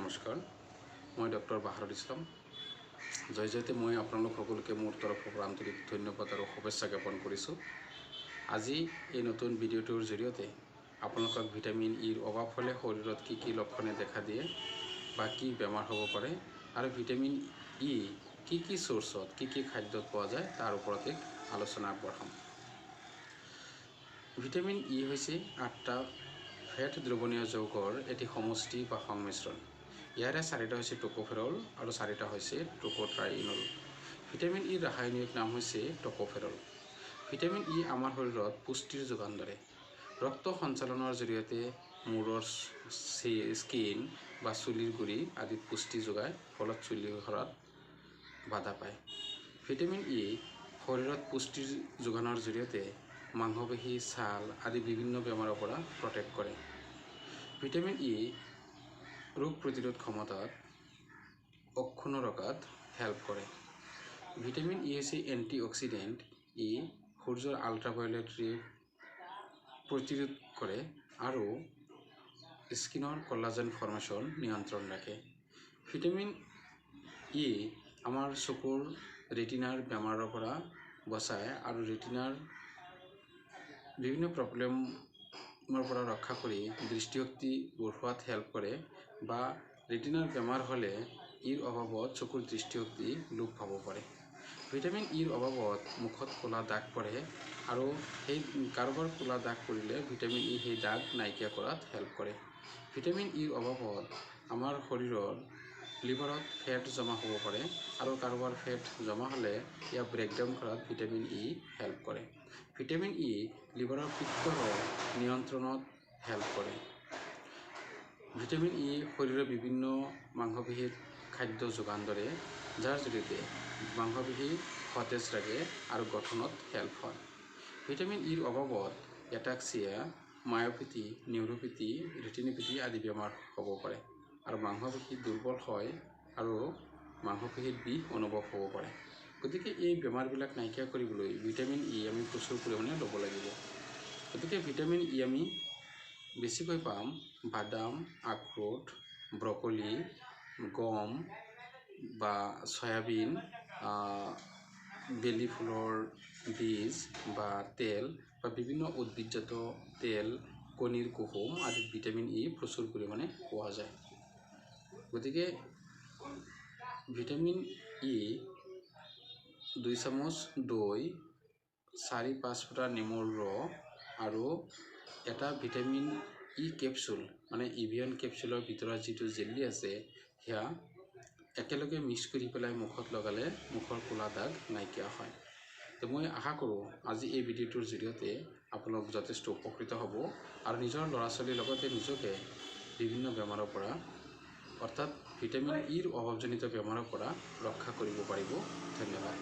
নমস্কাৰ মই ডক্টৰ বাহাৰুল ইছলাম জয়তে মই আপোনালোক সকলোকে মোৰ তৰফৰ পৰা আন্তৰিক ধন্যবাদ আৰু শুভেচ্ছা জ্ঞাপন কৰিছোঁ। আজি এই নতুন ভিডিঅ'টোৰ জৰিয়তে আপোনালোকক ভিটামিন ইৰ অভাৱ হ'লে শৰীৰত কি লক্ষণে দেখা দিয়ে বা কি বেমাৰ হ'ব পাৰে আৰু ভিটামিন ই কি সোৰ্সত কি খাদ্যত পোৱা যায় তাৰ ওপৰত এক আলোচনা আগবঢ়াম। ভিটামিন ই হৈছে 8টা ফেট দ্ৰৱণীয় যৌগৰ এটি সমষ্টি বা সংমিশ্ৰণ। ইয়াৰে 4টা হৈছে tocoferol আৰু 4টা হৈছে tocotrienol। ভিটামিন ইৰ ৰাসায়নিক নাম হৈছে tocoferol। ভিটামিন ই আমাৰ শৰীৰত পুষ্টিৰ যোগান ধৰে। ৰক্ত সঞ্চালনৰ জৰিয়তে মূৰৰ স্কিন বা চুলিৰ গুৰি আদিত পুষ্টি যোগায়, ফলত চুলি সৰাত বাধা পায়। ভিটামিন ই শৰীৰত পুষ্টিৰ যোগানৰ জৰিয়তে মাংসপেশী, ছাল আদি বিভিন্ন বেমাৰৰ পৰা প্ৰটেক্ট কৰে। ভিটামিন ই ৰোগ প্ৰতিৰোধ ক্ষমতাত অক্ষুণ্ণ ৰখাত হেল্প কৰে। ভিটামিন ই হৈছে এণ্টিঅক্সিডেণ্ট। ই সূৰ্যৰ আল্ট্ৰাভায়োলেট ৰে প্ৰতিৰোধ কৰে আৰু স্কিনৰ কলাজেন ফৰ্মেশ্যন নিয়ন্ত্ৰণ ৰাখে। ভিটামিন ই আমাৰ চকুৰ ৰেটিনাৰ বেমাৰৰ পৰা বচায় আৰু ৰেটিনাৰ বিভিন্ন প্ৰব্লেমৰ পৰা ৰক্ষা কৰি দৃষ্টিশক্তি বঢ়োৱাত হেল্প কৰে বা ৰেটিনাৰ বেমাৰ হ'লে ইৰ অভাৱত চকুৰ দৃষ্টিশক্তি লোপ পাব পাৰে। ভিটামিন ইৰ অভাৱত মুখত ক'লা দাগ পৰে আৰু সেই কাৰোবাৰ ক'লা দাগ পৰিলে ভিটামিন ই সেই দাগ নাইকিয়া কৰাত হেল্প কৰে। ভিটামিন ইৰ অভাৱত আমাৰ শৰীৰৰ লিভাৰত ফেট জমা হ'ব পাৰে আৰু কাৰোবাৰ ফেট জমা হ'লে ইয়াক ব্ৰেকডাউন কৰাত ভিটামিন ই হেল্প কৰে। ভিটামিন ই লিভাৰৰ পিত্তৰ নিয়ন্ত্ৰণত হেল্প কৰে। ভিটামিন ই শৰীৰৰ বিভিন্ন মাংসপেশীত খাদ্য যোগান ধৰে, যাৰ জৰিয়তে মাংসপেশী সতেজ ৰাখে আৰু গঠনত হেল্প হয়। ভিটামিন ইৰ অভাৱত এটাক্সিয়া, মায়োপেথী, নিউৰোপেথী, ৰেটিনোপেথী আদি বেমাৰ হ'ব পাৰে আৰু মাংসপেশী দুৰ্বল হয় আৰু মাংসপেশীত বিষ অনুভৱ হ'ব পাৰে। গতিকে এই বেমাৰবিলাক নাইকিয়া কৰিবলৈ ভিটামিন ই আমি প্ৰচুৰ পৰিমাণে ল'ব লাগিব। গতিকে ভিটামিন ই আমি বেছিকৈ পাম বাদাম, আখৰোট, ব্ৰকলি, গম বা সয়াবিন, বেলি ফুলৰ বীজ বা তেল বা বিভিন্ন উদ্ভিদজাত তেল, কণীৰ কুহুম আদিত ভিটামিন ই প্ৰচুৰ পৰিমাণে পোৱা যায়। গতিকে ভিটামিন ই 2 চামুচ দৈ, 4-5 ফুটা নেমুৰ ৰস আৰু এটা ভিটামিন ই কেপচুল মানে ইভিয়ন কেপচুলৰ ভিতৰত যিটো জেলি আছে সেয়া একেলগে মিক্স কৰি পেলাই মুখত লগালে মুখৰ ক'লা দাগ নাইকিয়া হয়। তো মই আশা কৰোঁ আজি এই ভিডিঅ'টোৰ জৰিয়তে আপোনালোক যথেষ্ট উপকৃত হ'ব আৰু নিজৰ ল'ৰা ছোৱালীৰ লগতে নিজকে বিভিন্ন বেমাৰৰ পৰা অৰ্থাৎ ভিটামিন ইৰ অভাৱজনিত বেমাৰৰ পৰা ৰক্ষা কৰিব পাৰিব। ধন্যবাদ।